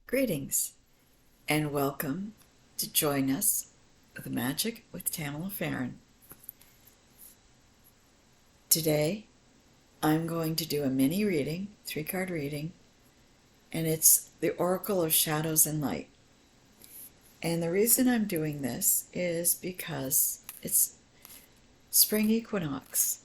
Greetings and welcome to join us with the Magic with Tamala Farron. Today I'm going to do a mini reading, 3-card reading, and it's the Oracle of Shadows and Light. And the reason I'm doing this is because it's spring equinox.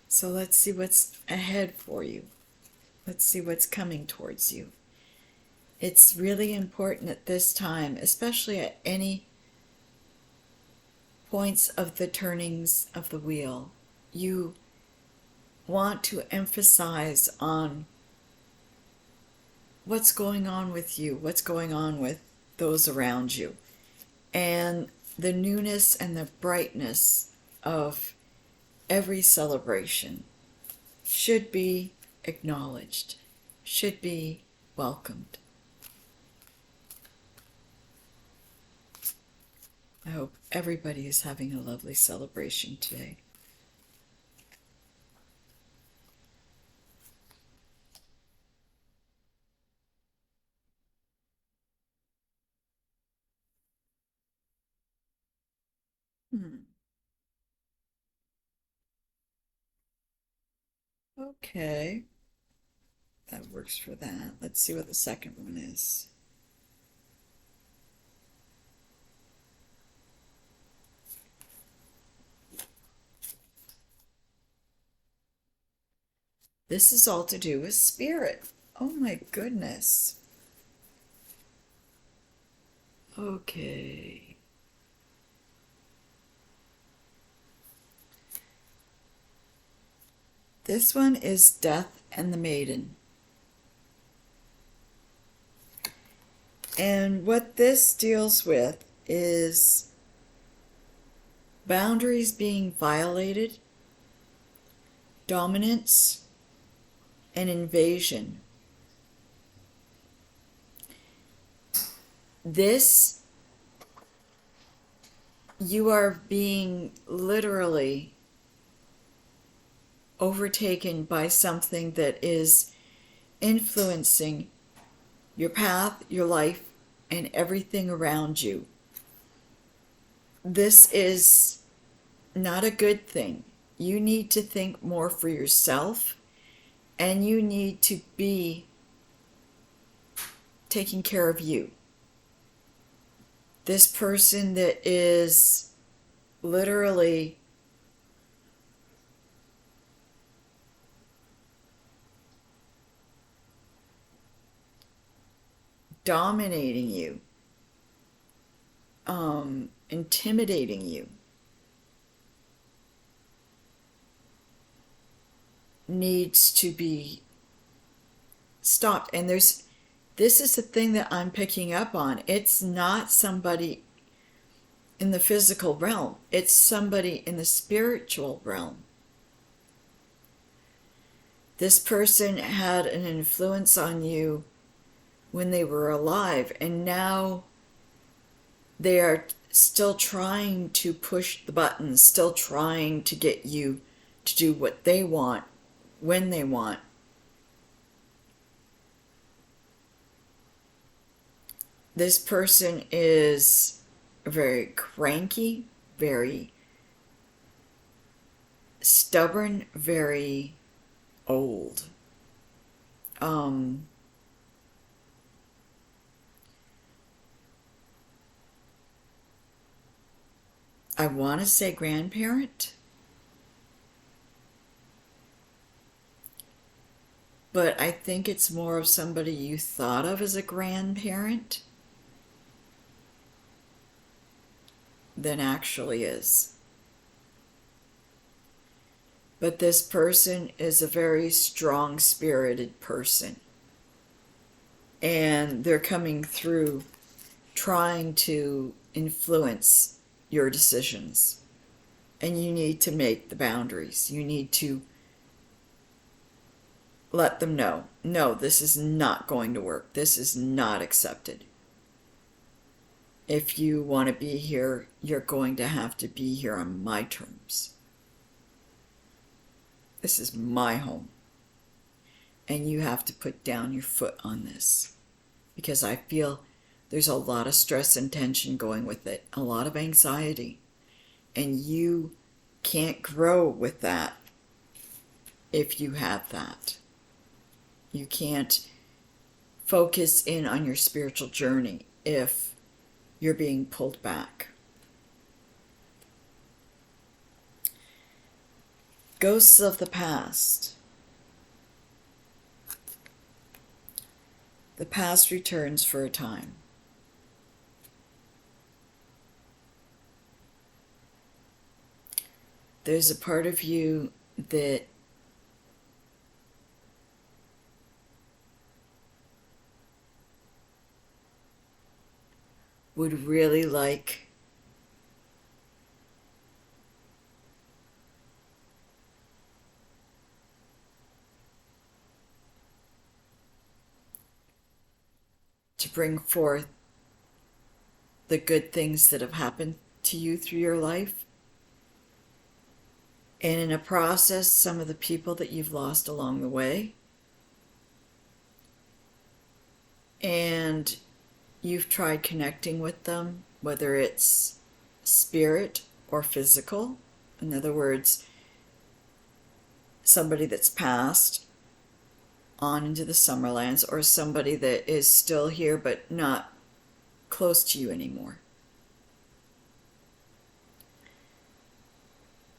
So let's see what's ahead for you. Let's see what's coming towards you. It's really important at this time, especially at any points of the turnings of the wheel. You want to emphasize on what's going on with you, what's going on with those around you, and the newness and the brightness of every celebration should be acknowledged, should be welcomed. I hope everybody is having a lovely celebration today. Okay, that works for that. Let's see what the second one is. This is all to do with spirit. Oh my goodness. Okay. This one is Death and the Maiden. And what this deals with is boundaries being violated, dominance, and invasion. This, you are being literally overtaken by something that is influencing your path, your life, and everything around you. This is not a good thing. You need to think more for yourself, and you need to be taking care of you. This person that is literally dominating you, intimidating you, needs to be stopped. And this is the thing that I'm picking up on. It's not somebody in the physical realm, it's somebody in the spiritual realm. This person had an influence on you when they were alive, and now they are still trying to push the buttons, still trying to get you to do what they want, when they want. This person is very cranky, very stubborn, very old. I want to say grandparent, but I think it's more of somebody you thought of as a grandparent than actually is. But this person is a very strong-spirited person, and they're coming through trying to influence your decisions. And you need to make the boundaries. You need to let them know, no, this is not going to work. This is not accepted. If you want to be here, you're going to have to be here on my terms. This is my home. And you have to put down your foot on this, because I feel there's a lot of stress and tension going with it, a lot of anxiety, and you can't grow with that if you have that. You can't focus in on your spiritual journey if you're being pulled back. Ghosts of the past. The past returns for a time. There's a part of you that would really like to bring forth the good things that have happened to you through your life. And in a process, some of the people that you've lost along the way. And you've tried connecting with them, whether it's spirit or physical. In other words, somebody that's passed on into the Summerlands, or somebody that is still here but not close to you anymore.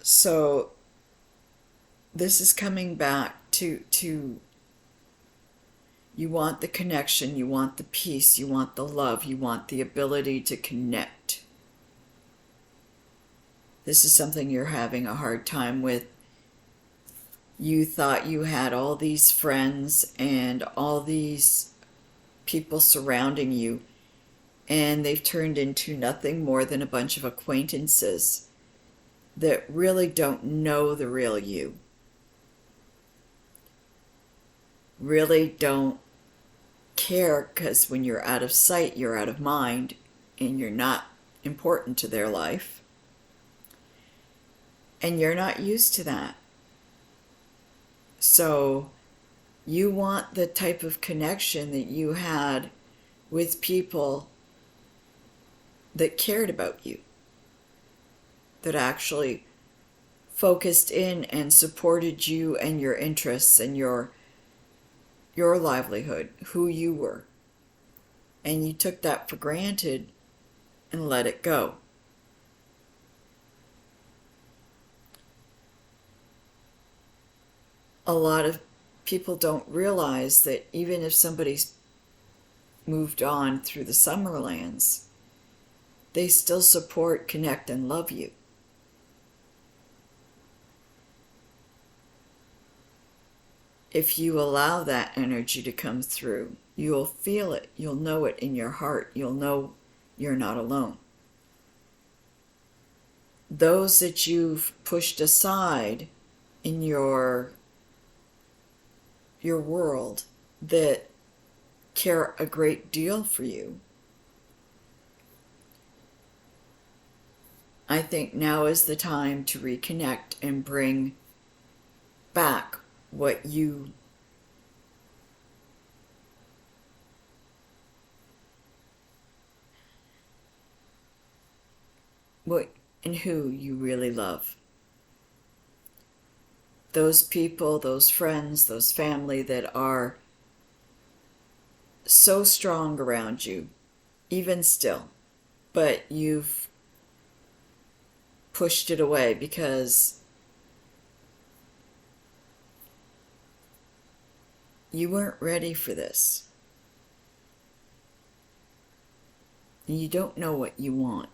So this is coming back to you want the connection, you want the peace, you want the love, you want the ability to connect. This is something you're having a hard time with. You thought you had all these friends and all these people surrounding you, and they've turned into nothing more than a bunch of acquaintances that really don't know the real you. Really don't care, because when you're out of sight, you're out of mind, and you're not important to their life. And you're not used to that. So you want the type of connection that you had with people that cared about you, that actually focused in and supported you and your interests and your livelihood, who you were. And you took that for granted and let it go. A lot of people don't realize that even if somebody's moved on through the Summerlands, they still support, connect, and love you. If you allow that energy to come through, you'll feel it, you'll know it in your heart, you'll know you're not alone. Those that you've pushed aside in your world that care a great deal for you, I think now is the time to reconnect and bring back what and who you really love. Those people, those friends, those family that are so strong around you, even still, but you've pushed it away because you weren't ready for this. You don't know what you want.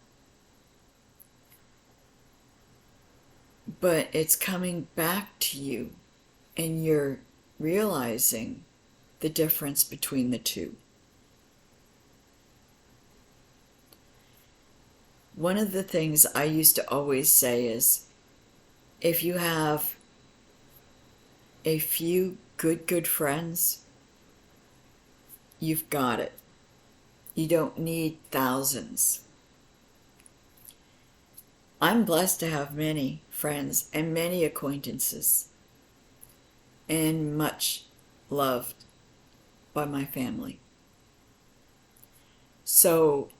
But it's coming back to you, and you're realizing the difference between the two. One of the things I used to always say is, if you have a few good friends, you've got it. You don't need thousands. I'm blessed to have many friends and many acquaintances, and much loved by my family. So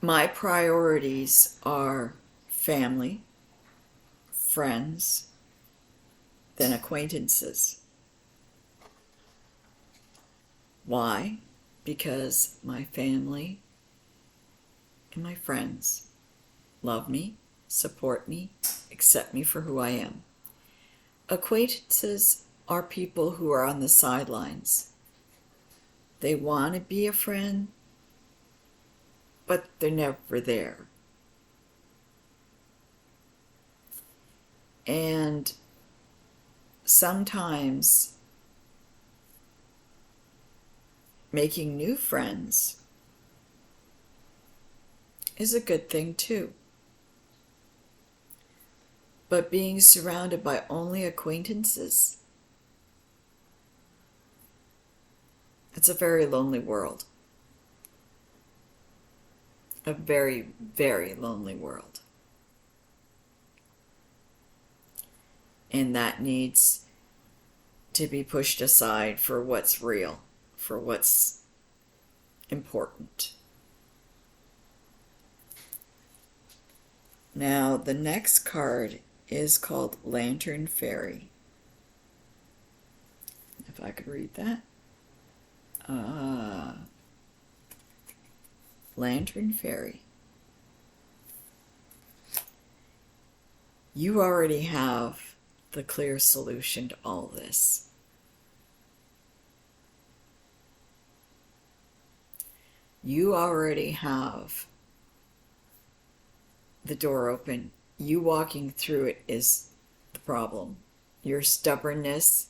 my priorities are family, friends, then acquaintances. Why? Because my family and my friends love me, support me, accept me for who I am. Acquaintances are people who are on the sidelines. They want to be a friend, but they're never there. And sometimes making new friends is a good thing too. But being surrounded by only acquaintances, it's a very lonely world. A very, very lonely world. And that needs to be pushed aside for what's real, for what's important. Now, the next card is called Lantern Fairy. If I could read that. Lantern Fairy. You already have the clear solution to all this. You already have the door open. You walking through it is the problem. Your stubbornness,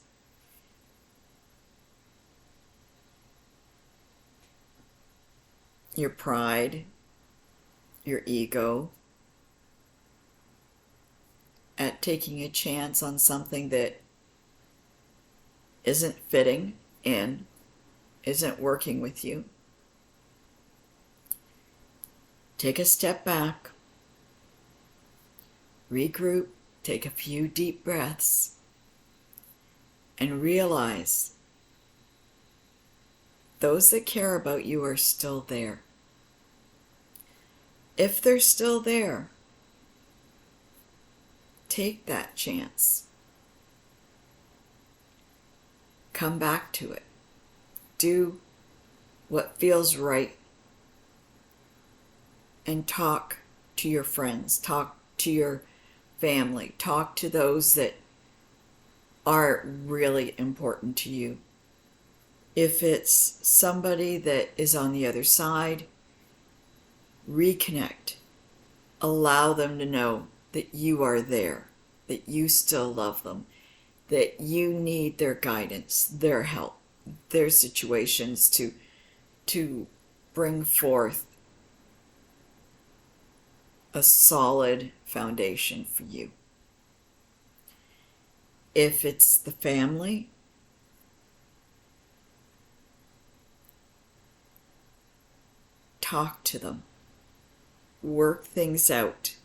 your pride, your ego, at taking a chance on something that isn't fitting in, isn't working with you. Take a step back, regroup, take a few deep breaths, and realize those that care about you are still there. If they're still there, take that chance. Come back to it. Do what feels right. And talk to your friends, talk to your family, talk to those that are really important to you. If it's somebody that is on the other side, reconnect. Allow them to know that you are there, that you still love them, that you need their guidance, their help, their situations to bring forth a solid foundation for you. If it's the family, talk to them. Work things out.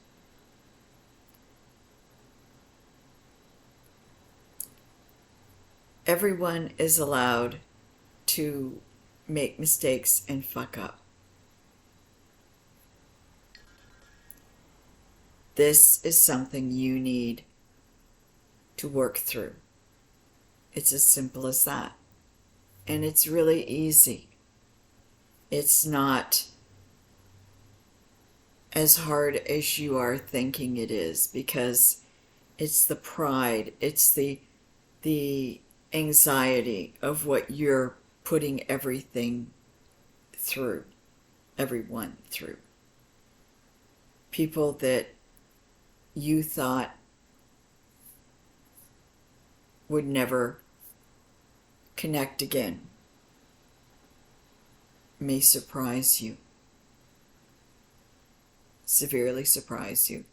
Everyone is allowed to make mistakes and fuck up. This is something you need to work through. It's as simple as that. And it's really easy. It's not as hard as you are thinking it is, because it's the pride, it's the anxiety of what you're putting everyone through. People that you thought would never connect again may surprise you, severely surprise you.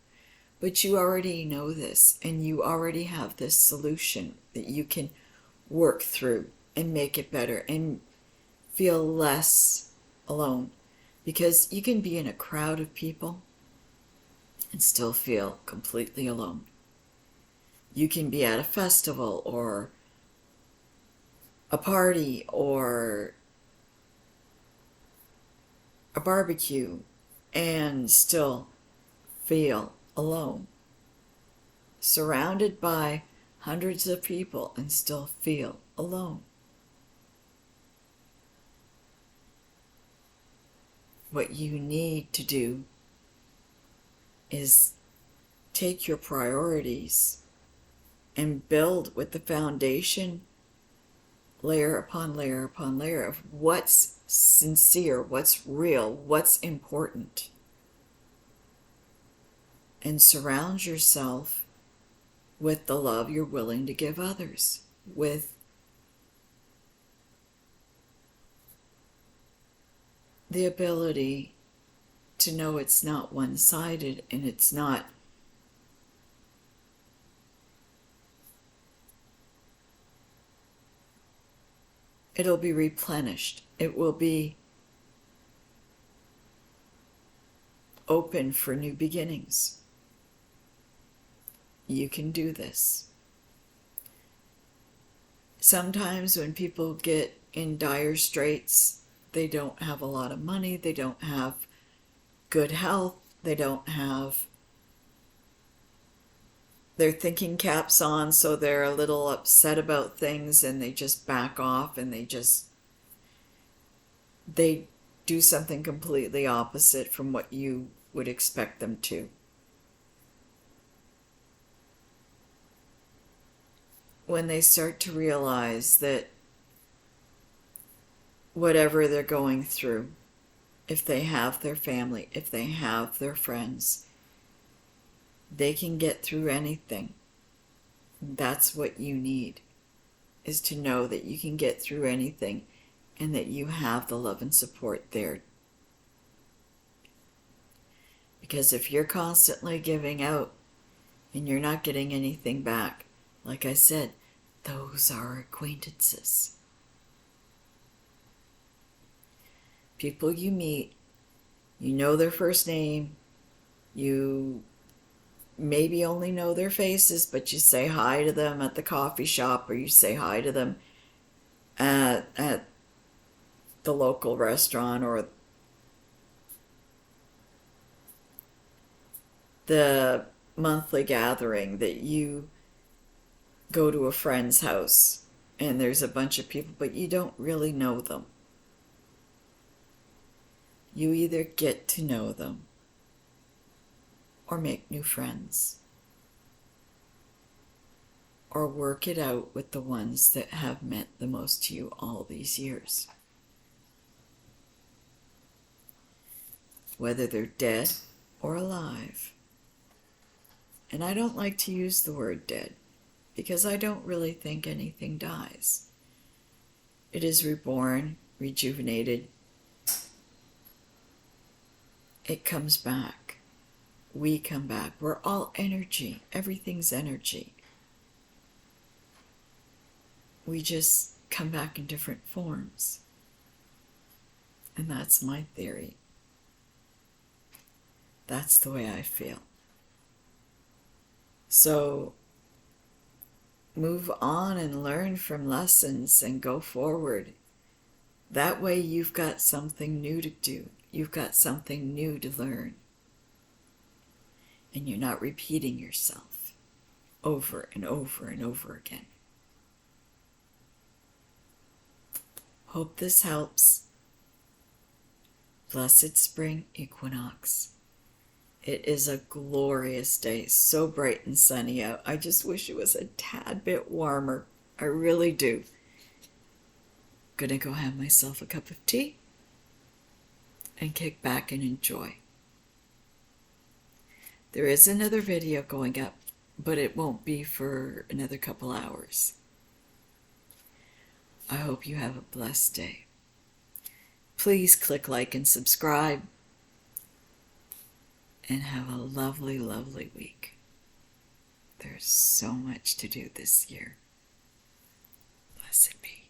But you already know this, and you already have this solution that you can work through and make it better and feel less alone. Because you can be in a crowd of people and still feel completely alone. You can be at a festival or a party or a barbecue and still feel alone. Surrounded by hundreds of people and still feel alone. What you need to do is take your priorities and build with the foundation layer upon layer upon layer of what's sincere, what's real, what's important. And surround yourself with the love you're willing to give others, with the ability to know it's not one-sided and it's not it'll be replenished. It will be open for new beginnings. You can do this. Sometimes when people get in dire straits, they don't have a lot of money, they don't have good health, they don't have their thinking caps on, so they're a little upset about things and they just back off and they do something completely opposite from what you would expect them to. When they start to realize that whatever they're going through, if they have their family, if they have their friends, they can get through anything. That's what you need, is to know that you can get through anything and that you have the love and support there. Because if you're constantly giving out and you're not getting anything back, like I said, those are acquaintances. People you meet, you know their first name, you maybe only know their faces, but you say hi to them at the coffee shop, or you say hi to them at the local restaurant, or the monthly gathering that you go to a friend's house and there's a bunch of people, but you don't really know them. You either get to know them or make new friends, or work it out with the ones that have meant the most to you all these years. Whether they're dead or alive. And I don't like to use the word dead, because I don't really think anything dies. It is reborn, rejuvenated. It comes back. We come back. We're all energy. Everything's energy. We just come back in different forms. And that's my theory. That's the way I feel. So move on and learn from lessons and go forward. That way you've got something new to do. You've got something new to learn. And you're not repeating yourself over and over and over again. Hope this helps. Blessed spring equinox. It is a glorious day, so bright and sunny out. I just wish it was a tad bit warmer. I really do. Gonna go have myself a cup of tea and kick back and enjoy. There is another video going up, but it won't be for another couple hours. I hope you have a blessed day. Please click like and subscribe, and have a lovely, lovely week. There's so much to do this year. Blessed be.